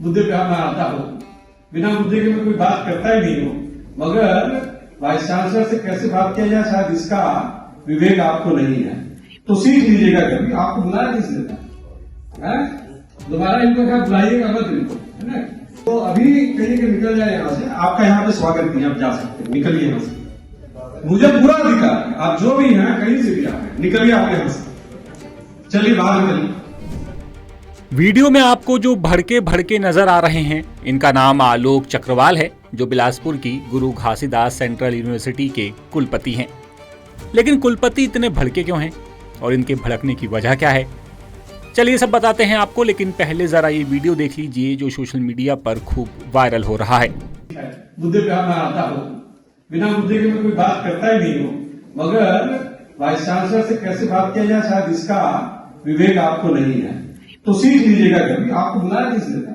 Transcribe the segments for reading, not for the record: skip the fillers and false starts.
मुद्दे पे मैं आता हूँ, बिना मुद्दे के मैं कोई बात करता ही नहीं हूँ। मगर वाइस चांसलर से कैसे बात किया जाए शायद इसका विवेक आपको नहीं है, तो सीख लीजिएगा। कभी आपको बुलाया किसने था? दोबारा इनको क्या बुलाइएगा मत इनको, है ना। तो अभी कहिए कि निकल जाए यहाँ से, आपका यहाँ पे स्वागत नहीं, आप जा सकते हैं, निकलिए यहाँ से। मुझे पूरा अधिकार है, आप जो भी हैं कहीं से भी आए, निकलिए आप यहाँ से, चलिए बाहर निकलिए। वीडियो में आपको जो भड़के भड़के नजर आ रहे हैं, इनका नाम आलोक चक्रवाल है, जो बिलासपुर की गुरु घासीदास सेंट्रल यूनिवर्सिटी के कुलपति हैं। लेकिन कुलपति इतने भड़के क्यों हैं और इनके भड़कने की वजह क्या है, चलिए सब बताते हैं आपको। लेकिन पहले जरा ये वीडियो देख लीजिए जो सोशल मीडिया पर खूब वायरल हो रहा है। मुद्दे पे मैं आता हूँ, बिना मुद्दे के मैं कोई बात करता ही नहीं हूँ। मगर वाइस चांसलर से कैसे बात किया जाए शायद इसका विवेक आपको नहीं है, तो सीख लीजिएगा। कभी आपको बुलाया किसने था?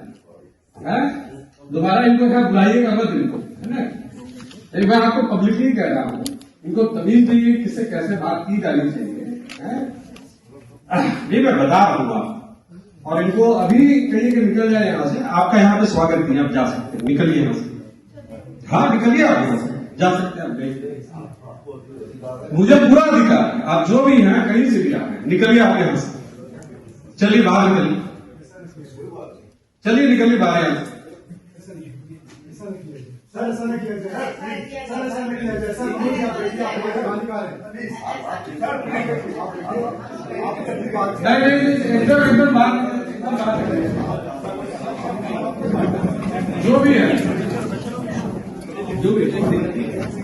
दोबारा इनको क्या बुलाइएगा मत इनको, है ना। एक बार आपको पब्लिकली कह रहा हूँ, इनको तमीज नहीं है किससे कैसे बात की जानी चाहिए। नहीं मैं बता रहा हूँ आप, और इनको अभी कहिए कि निकल जाए यहाँ से, आपका यहाँ पे स्वागत नहीं, आप जा सकते हैं, निकलिए यहाँ से। हाँ निकलिए आप यहाँ से, जा सकते हैं। मुझे पूरा अधिकार है, आप जो भी हैं कहीं से भी आए, निकलिए आप यहाँ से, चलिए बाहर निकलिए, चलिए निकलिए बाहर यहाँ से। नहीं एकदम बात जो भी है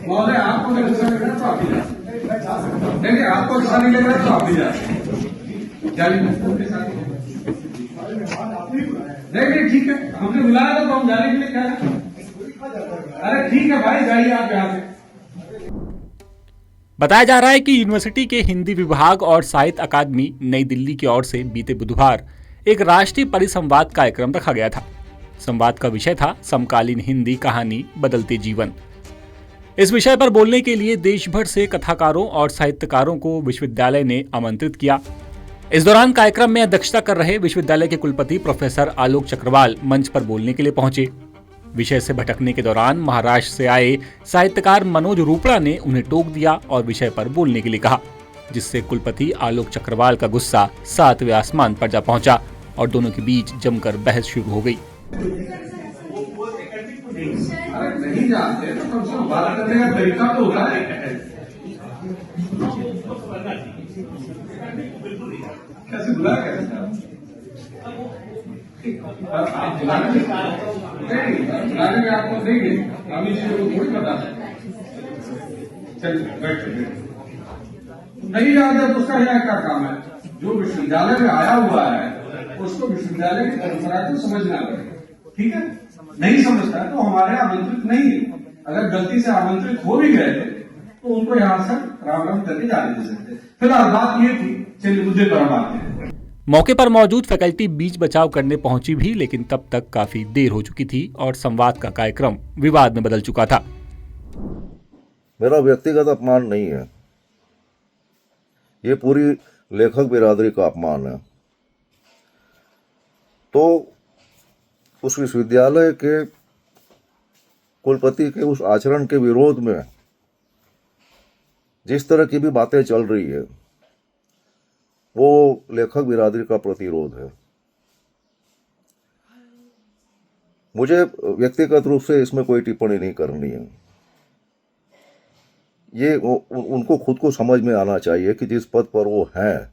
महोदय, आपको अगर अच्छा लग रहा है तो आप भी जा, नहीं आपको अच्छा नहीं लग रहा है तो आप भी जा, नहीं ठीक है, हमने बुलाया तो हम जाने के लिए क्या है। अरे ठीक है भाई, जाइए आप यहाँ से। बताया जा रहा है कि यूनिवर्सिटी के हिंदी विभाग और साहित्य अकादमी नई दिल्ली की ओर से बीते बुधवार एक राष्ट्रीय परिसंवाद कार्यक्रम रखा गया था। संवाद का विषय था समकालीन हिंदी कहानी बदलते जीवन। इस विषय पर बोलने के लिए देश भर से कथाकारों और साहित्यकारों को विश्वविद्यालय ने आमंत्रित किया। इस दौरान कार्यक्रम में अध्यक्षता कर रहे विश्वविद्यालय के कुलपति प्रोफेसर आलोक चक्रवाल मंच पर बोलने के लिए पहुंचे। विषय से भटकने के दौरान महाराष्ट्र से आए साहित्यकार मनोज रूपड़ा ने उन्हें टोक दिया और विषय पर बोलने के लिए कहा, जिससे कुलपति आलोक चक्रवाल का गुस्सा 7वें आसमान पर जा पहुंचा और दोनों के बीच जमकर बहस शुरू हो गई। नहीं जानते तो कम से कम बात करने का तरीका तो होता है। कैसे बुलाया कैसे आप बुलाने में आपको देंगे, हम इस चीज को थोड़ी बता सकते। चलिए बैठे, नहीं जानते तो उसका यहाँ क्या काम है। जो विश्वविद्यालय में आया हुआ है उसको विश्वविद्यालय की परंपरा को समझना पड़ेगा, ठीक है। नहीं समझता है तो हमारे आमंत्रित नहीं है। अगर गलती से आमंत्रित हो भी गए तो उनको यहाँ से राम राम करके जाने दे सकते। फिलहाल बात ये थी, चलिए मुद्दे पर हम आते हैं। मौके पर मौजूद फैकल्टी बीच बचाव करने पहुंची भी, लेकिन तब तक काफी देर हो चुकी थी और संवाद का कार्यक्रम विवाद में बदल चुका था। मेरा व्यक्तिगत अपमान नहीं है, ये पूरी लेखक बिरादरी का अपमान है। तो उस विश्वविद्यालय के कुलपति के उस आचरण के विरोध में जिस तरह की भी बातें चल रही है वो लेखक बिरादरी का प्रतिरोध है। मुझे व्यक्तिगत रूप से इसमें कोई टिप्पणी नहीं करनी है। ये उनको खुद को समझ में आना चाहिए कि जिस पद पर वो हैं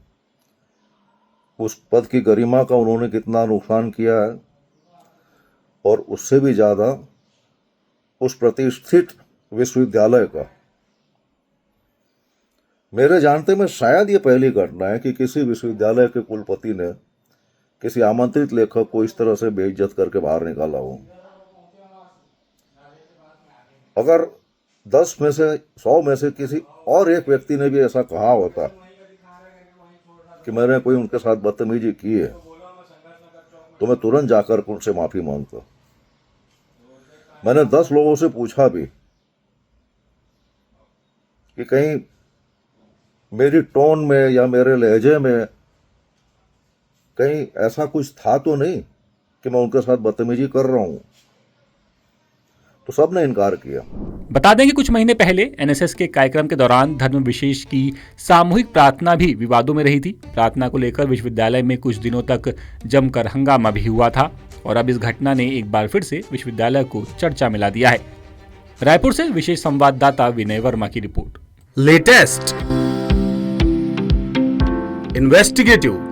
उस पद की गरिमा का उन्होंने कितना नुकसान किया है, और उससे भी ज़्यादा उस प्रतिष्ठित विश्वविद्यालय का। मेरे जानते में शायद ये पहली घटना है कि किसी विश्वविद्यालय के कुलपति ने किसी आमंत्रित लेखक को इस तरह से बेइज्जत करके बाहर निकाला हो। अगर 10 में से 100 में से किसी और एक व्यक्ति ने भी ऐसा कहा होता कि मैंने कोई उनके साथ बदतमीजी की है तो मैं तुरंत जाकर उनसे माफी मांगता। मैंने 10 लोगों से पूछा भी कि कहीं मेरी टोन में या मेरे लहजे में कहीं ऐसा कुछ था तो नहीं कि मैं उनके साथ बदतमीजी कर रहा हूं, तो सबने इनकार किया। बता दें कि कुछ महीने पहले एनएसएस के कार्यक्रम के दौरान धर्म विशेष की सामूहिक प्रार्थना भी विवादों में रही थी। प्रार्थना को लेकर विश्वविद्यालय में कुछ दिनों तक जमकर हंगामा भी हुआ था और अब इस घटना ने एक बार फिर से विश्वविद्यालय को चर्चा में ला दिया है। रायपुर से विशेष संवाददाता विनय वर्मा की रिपोर्ट। लेटेस्ट, इन्वेस्टिगेटिव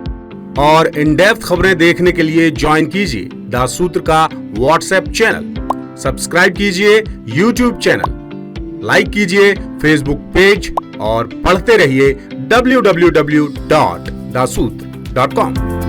और इन डेप्थ खबरें देखने के लिए ज्वाइन कीजिए द सूत्र का व्हाट्सएप चैनल, सब्सक्राइब कीजिए यूट्यूब चैनल, लाइक कीजिए फेसबुक पेज और पढ़ते रहिए www.daसूत्र.com।